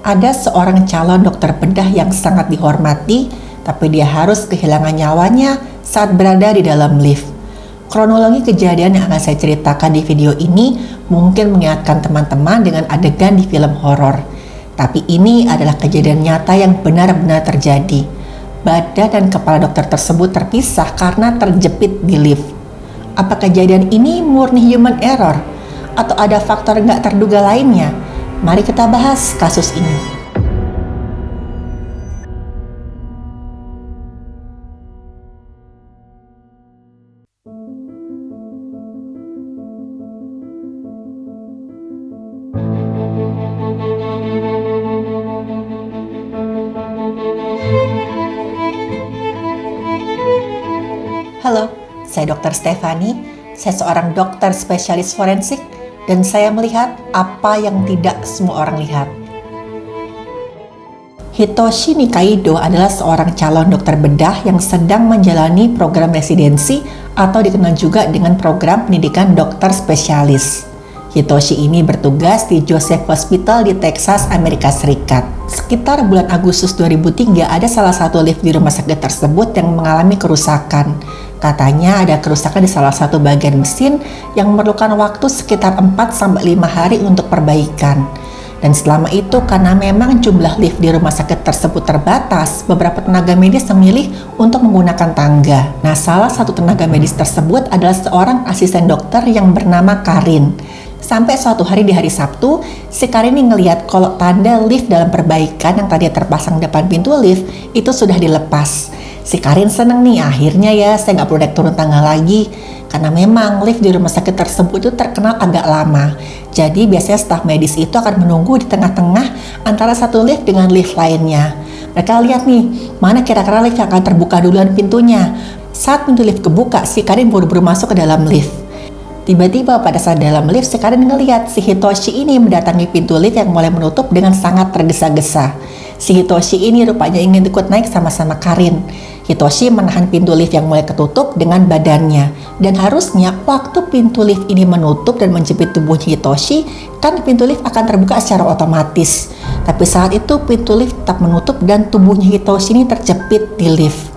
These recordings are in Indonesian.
Ada seorang calon dokter bedah yang sangat dihormati, tapi dia harus kehilangan nyawanya saat berada di dalam lift. Kronologi kejadian yang akan saya ceritakan di video ini mungkin mengingatkan teman-teman dengan adegan di film horor. Tapi ini adalah kejadian nyata yang benar-benar terjadi. Badan dan kepala dokter tersebut terpisah karena terjepit di lift. Apa kejadian ini murni human error? Atau ada faktor nggak terduga lainnya? Mari kita bahas kasus ini. Halo, saya Dr. Stefani. Saya seorang dokter spesialis forensik dan saya melihat apa yang tidak semua orang lihat. Hitoshi Nikaido adalah seorang calon dokter bedah yang sedang menjalani program residensi atau dikenal juga dengan program pendidikan dokter spesialis. Hitoshi ini bertugas di Joseph Hospital di Texas, Amerika Serikat. Sekitar bulan Agustus 2003 ada salah satu lift di rumah sakit tersebut yang mengalami kerusakan. Katanya ada kerusakan di salah satu bagian mesin yang memerlukan waktu sekitar 4-5 hari untuk perbaikan. Dan selama itu karena memang jumlah lift di rumah sakit tersebut terbatas, beberapa tenaga medis memilih untuk menggunakan tangga. Nah, salah satu tenaga medis tersebut adalah seorang asisten dokter yang bernama Karin. Sampai suatu hari di hari Sabtu, si Karin ini ngelihat kalau tanda lift dalam perbaikan yang tadi terpasang depan pintu lift itu sudah dilepas. Si Karin seneng nih, akhirnya ya saya nggak perlu naik turun tangga lagi. Karena memang lift di rumah sakit tersebut itu terkenal agak lama. Jadi biasanya staf medis itu akan menunggu di tengah-tengah antara satu lift dengan lift lainnya. Mereka lihat nih, mana kira-kira lift yang akan terbuka duluan pintunya. Saat pintu lift kebuka, si Karin buru-buru masuk ke dalam lift. Tiba-tiba pada saat dalam lift, si Karin ngelihat si Hitoshi ini mendatangi pintu lift yang mulai menutup dengan sangat tergesa-gesa. Si Hitoshi ini rupanya ingin ikut naik sama-sama Karin. Hitoshi menahan pintu lift yang mulai ketutup dengan badannya. Dan harusnya waktu pintu lift ini menutup dan menjepit tubuh Hitoshi, kan pintu lift akan terbuka secara otomatis. Tapi saat itu pintu lift tetap menutup dan tubuhnya Hitoshi ini terjepit di lift.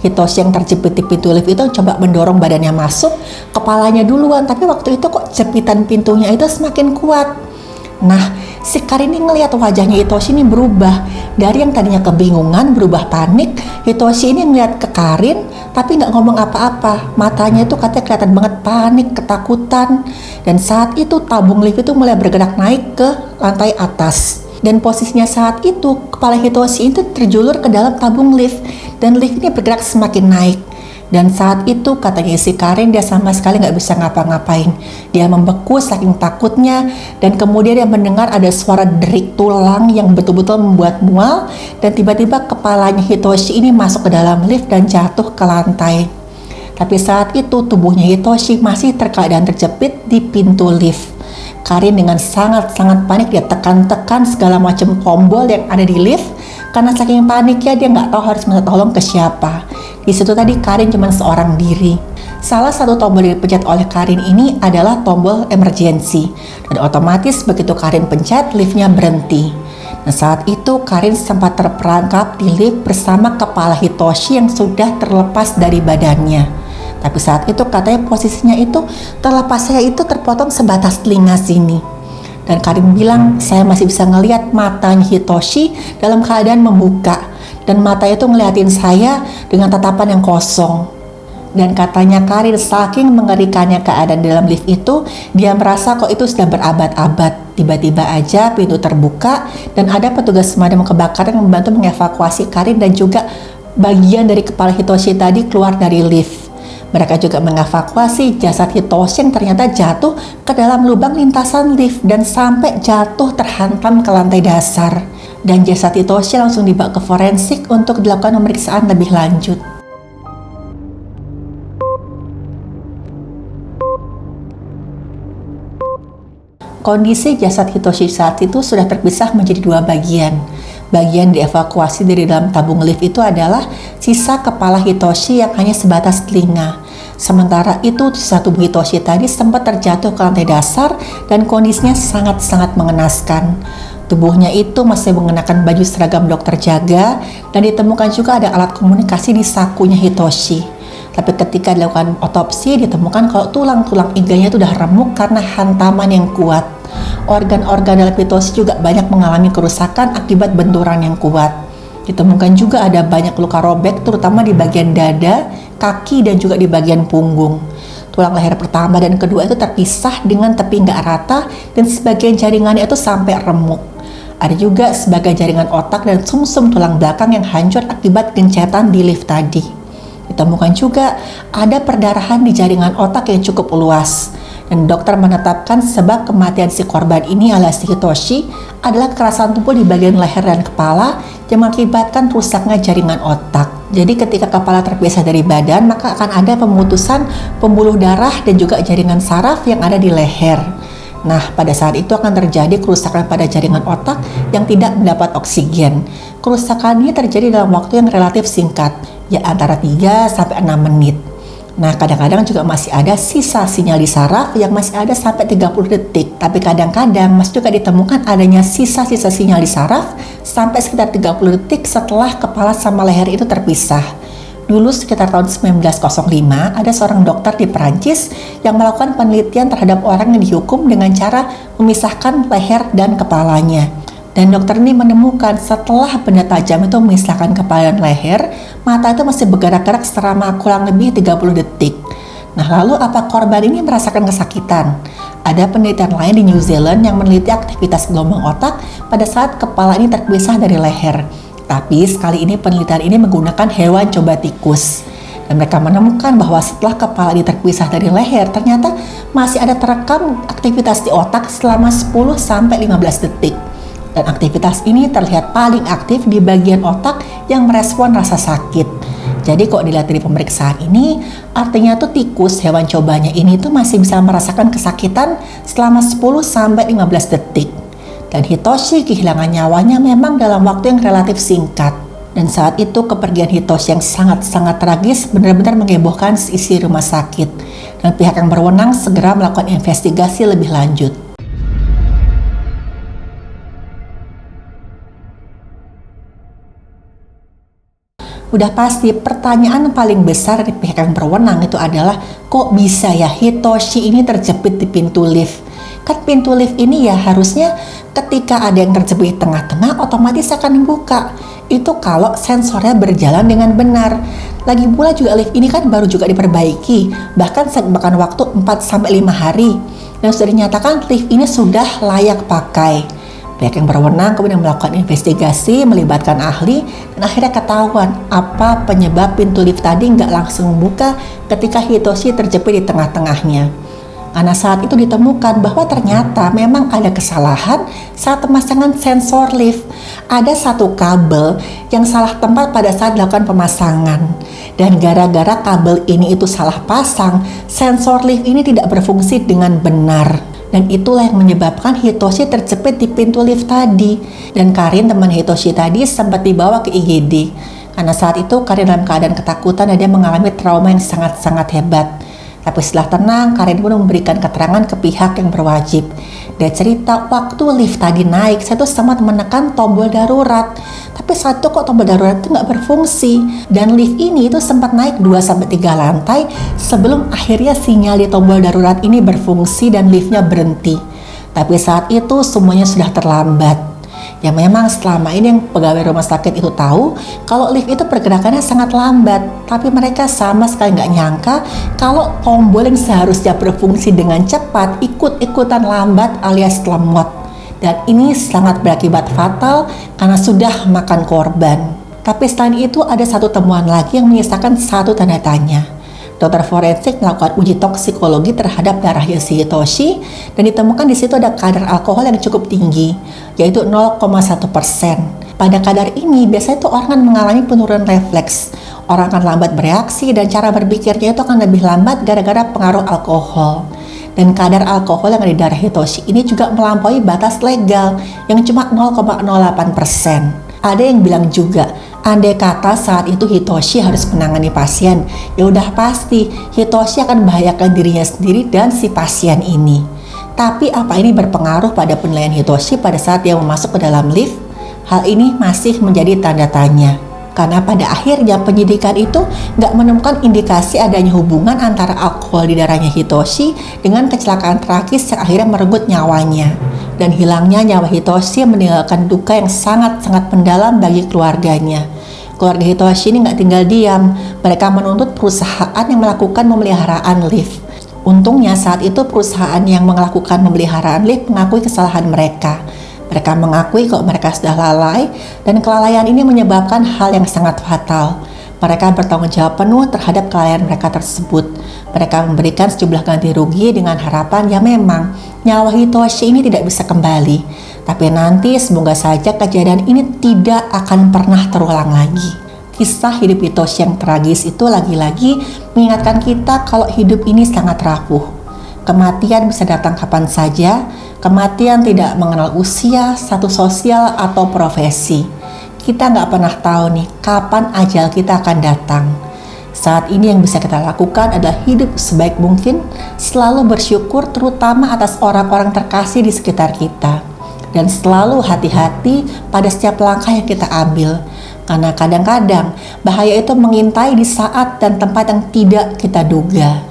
Hitoshi yang terjepit di pintu lift itu coba mendorong badannya masuk, kepalanya duluan, tapi waktu itu kok jepitan pintunya itu semakin kuat. Nah, si Karin ini ngelihat wajahnya Hitoshi ini berubah. Dari yang tadinya kebingungan berubah panik. Hitoshi ini ngelihat ke Karin tapi nggak ngomong apa-apa. Matanya itu katanya kelihatan banget panik, ketakutan. Dan saat itu tabung lift itu mulai bergerak naik ke lantai atas. Dan posisinya saat itu kepala Hitoshi itu terjulur ke dalam tabung lift. Dan lift ini bergerak semakin naik. Dan saat itu katanya si Karin dia sama sekali nggak bisa ngapa-ngapain. Dia membeku saking takutnya dan kemudian dia mendengar ada suara derik tulang yang betul-betul membuat mual dan tiba-tiba kepalanya Hitoshi ini masuk ke dalam lift dan jatuh ke lantai. Tapi saat itu tubuhnya Hitoshi masih terkeadaan terjepit di pintu lift. Karin dengan sangat-sangat panik dia tekan-tekan segala macam tombol yang ada di lift karena saking paniknya dia nggak tahu harus minta tolong ke siapa. Di situ tadi Karin cuma seorang diri. Salah satu tombol yang dipencet oleh Karin ini adalah tombol emergency. Dan otomatis begitu Karin pencet, liftnya berhenti. Nah saat itu Karin sempat terperangkap di lift bersama kepala Hitoshi yang sudah terlepas dari badannya. Tapi saat itu katanya posisinya itu terlepasnya itu terpotong sebatas telinga sini. Dan Karin bilang, saya masih bisa ngelihat matanya Hitoshi dalam keadaan membuka. Dan mata itu ngeliatin saya dengan tatapan yang kosong. Dan katanya Karin saking mengerikannya keadaan dalam lift itu, dia merasa kok itu sudah berabad-abad. Tiba-tiba aja pintu terbuka dan ada petugas pemadam kebakaran yang membantu mengevakuasi Karin dan juga bagian dari kepala Hitoshi tadi keluar dari lift. Mereka juga mengevakuasi jasad Hitoshi yang ternyata jatuh ke dalam lubang lintasan lift dan sampai jatuh terhantam ke lantai dasar. Dan jasad Hitoshi langsung dibawa ke forensik untuk dilakukan pemeriksaan lebih lanjut. Kondisi jasad Hitoshi saat itu sudah terpisah menjadi dua bagian. Bagian dievakuasi dari dalam tabung lift itu adalah sisa kepala Hitoshi yang hanya sebatas telinga. Sementara itu sisa tubuh Hitoshi tadi sempat terjatuh ke lantai dasar dan kondisinya sangat-sangat mengenaskan. Tubuhnya itu masih mengenakan baju seragam dokter jaga dan ditemukan juga ada alat komunikasi di sakunya Hitoshi. Tapi ketika dilakukan otopsi ditemukan kalau tulang-tulang iganya itu udah remuk karena hantaman yang kuat. Organ-organ dalam Hitoshi juga banyak mengalami kerusakan akibat benturan yang kuat. Ditemukan juga ada banyak luka robek terutama di bagian dada, kaki, dan juga di bagian punggung. Tulang leher pertama dan kedua itu terpisah dengan tepi nggak rata dan sebagian jaringannya itu sampai remuk. Ada juga sebagian jaringan otak dan sumsum tulang belakang yang hancur akibat gencetan di lift tadi. Ditemukan juga ada perdarahan di jaringan otak yang cukup luas. Dan dokter menetapkan sebab kematian si korban ini alias si Hitoshi adalah kekerasan tubuh di bagian leher dan kepala yang mengakibatkan rusaknya jaringan otak. Jadi ketika kepala terpisah dari badan, maka akan ada pemutusan pembuluh darah dan juga jaringan saraf yang ada di leher. Nah, pada saat itu akan terjadi kerusakan pada jaringan otak yang tidak mendapat oksigen. Kerusakan ini terjadi dalam waktu yang relatif singkat, ya antara 3 sampai 6 menit. Nah, kadang-kadang juga masih ada sisa sinyal di saraf yang masih ada sampai 30 detik. Tapi kadang-kadang masih juga ditemukan adanya sisa-sisa sinyal di saraf sampai sekitar 30 detik setelah kepala sama leher itu terpisah. Dulu sekitar tahun 1905, ada seorang dokter di Perancis yang melakukan penelitian terhadap orang yang dihukum dengan cara memisahkan leher dan kepalanya. Dan dokter ini menemukan setelah benda tajam itu memisahkan kepala dan leher, mata itu masih bergerak-gerak selama kurang lebih 30 detik. Nah, lalu apa korban ini merasakan kesakitan? Ada penelitian lain di New Zealand yang meneliti aktivitas gelombang otak pada saat kepala ini terpisah dari leher. Tapi sekali ini penelitian ini menggunakan hewan coba tikus. Dan mereka menemukan bahwa setelah kepala ini terpisah dari leher, ternyata masih ada terekam aktivitas di otak selama 10-15 detik. Dan aktivitas ini terlihat paling aktif di bagian otak yang merespon rasa sakit. Jadi kok dilihat dari pemeriksaan ini, artinya tuh tikus hewan cobanya ini tuh masih bisa merasakan kesakitan selama 10-15 detik. Dan Hitoshi kehilangan nyawanya memang dalam waktu yang relatif singkat. Dan saat itu kepergian Hitoshi yang sangat-sangat tragis benar-benar menghebohkan isi rumah sakit. Dan pihak yang berwenang segera melakukan investigasi lebih lanjut. Udah pasti pertanyaan paling besar dari pihak yang berwenang itu adalah kok bisa ya Hitoshi ini terjepit di pintu lift? Kan pintu lift ini ya harusnya ketika ada yang terjepit di tengah-tengah otomatis akan dibuka. Itu kalau sensornya berjalan dengan benar. Lagi pula juga lift ini kan baru juga diperbaiki, bahkan makan waktu 4-5 hari. Dan sudah dinyatakan lift ini sudah layak pakai. Pihak yang berwenang kemudian melakukan investigasi, melibatkan ahli, dan akhirnya ketahuan apa penyebab pintu lift tadi nggak langsung buka ketika Hitoshi terjepit di tengah-tengahnya. Karena saat itu ditemukan bahwa ternyata memang ada kesalahan saat pemasangan sensor lift. Ada satu kabel yang salah tempat pada saat dilakukan pemasangan. Dan gara-gara kabel ini itu salah pasang, sensor lift ini tidak berfungsi dengan benar. Dan itulah yang menyebabkan Hitoshi terjepit di pintu lift tadi. Dan Karin, teman Hitoshi tadi, sempat dibawa ke IGD. Karena saat itu Karin dalam keadaan ketakutan dan dia mengalami trauma yang sangat-sangat hebat. Tapi setelah tenang, Karin pun memberikan keterangan ke pihak yang berwajib. Dia cerita, waktu lift tadi naik, saya tuh sempat menekan tombol darurat. Tapi saat itu kok tombol darurat itu nggak berfungsi. Dan lift ini itu sempat naik 2-3 lantai sebelum akhirnya sinyal di tombol darurat ini berfungsi dan liftnya berhenti. Tapi saat itu semuanya sudah terlambat. Ya memang selama ini yang pegawai rumah sakit itu tahu kalau lift itu pergerakannya sangat lambat, tapi mereka sama sekali nggak nyangka kalau tombol yang seharusnya berfungsi dengan cepat ikut-ikutan lambat alias lemot. Dan ini sangat berakibat fatal karena sudah makan korban. Tapi selain itu ada satu temuan lagi yang menyisakan satu tanda tanya. Dokter forensik melakukan uji toksikologi terhadap darah si Hitoshi dan ditemukan di situ ada kadar alkohol yang cukup tinggi, yaitu 0,1%. Pada kadar ini biasanya tuh orang akan mengalami penurunan refleks. Orang akan lambat bereaksi dan cara berpikirnya itu akan lebih lambat gara-gara pengaruh alkohol. Dan kadar alkohol yang ada di darah Hitoshi ini juga melampaui batas legal yang cuma 0,08%. Ada yang bilang juga, andai kata saat itu Hitoshi harus menangani pasien, ya udah pasti Hitoshi akan membahayakan dirinya sendiri dan si pasien ini. Tapi apa ini berpengaruh pada penilaian Hitoshi pada saat dia masuk ke dalam lift? Hal ini masih menjadi tanda tanya. Karena pada akhirnya penyidikan itu nggak menemukan indikasi adanya hubungan antara alkohol di darahnya Hitoshi dengan kecelakaan tragis yang akhirnya merenggut nyawanya. Dan hilangnya nyawa Hitoshi meninggalkan duka yang sangat-sangat mendalam bagi keluarganya. Keluarga Hitoshi ini nggak tinggal diam, mereka menuntut perusahaan yang melakukan pemeliharaan lift. Untungnya saat itu perusahaan yang melakukan pemeliharaan lift mengakui kesalahan mereka. Mereka mengakui kalau mereka sudah lalai dan kelalaian ini menyebabkan hal yang sangat fatal. Mereka bertanggung jawab penuh terhadap kelalaian mereka tersebut. Mereka memberikan sejumlah ganti rugi dengan harapan ya memang nyawa Hitoshi ini tidak bisa kembali. Tapi nanti semoga saja kejadian ini tidak akan pernah terulang lagi. Kisah hidup Hitoshi yang tragis itu lagi-lagi mengingatkan kita kalau hidup ini sangat rapuh. Kematian bisa datang kapan saja. Kematian tidak mengenal usia, status sosial, atau profesi. Kita nggak pernah tahu nih kapan ajal kita akan datang. Saat ini yang bisa kita lakukan adalah hidup sebaik mungkin, selalu bersyukur terutama atas orang-orang terkasih di sekitar kita. Dan selalu hati-hati pada setiap langkah yang kita ambil. Karena kadang-kadang bahaya itu mengintai di saat dan tempat yang tidak kita duga.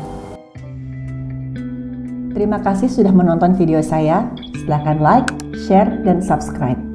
Terima kasih sudah menonton video saya. Silahkan like, share, dan subscribe.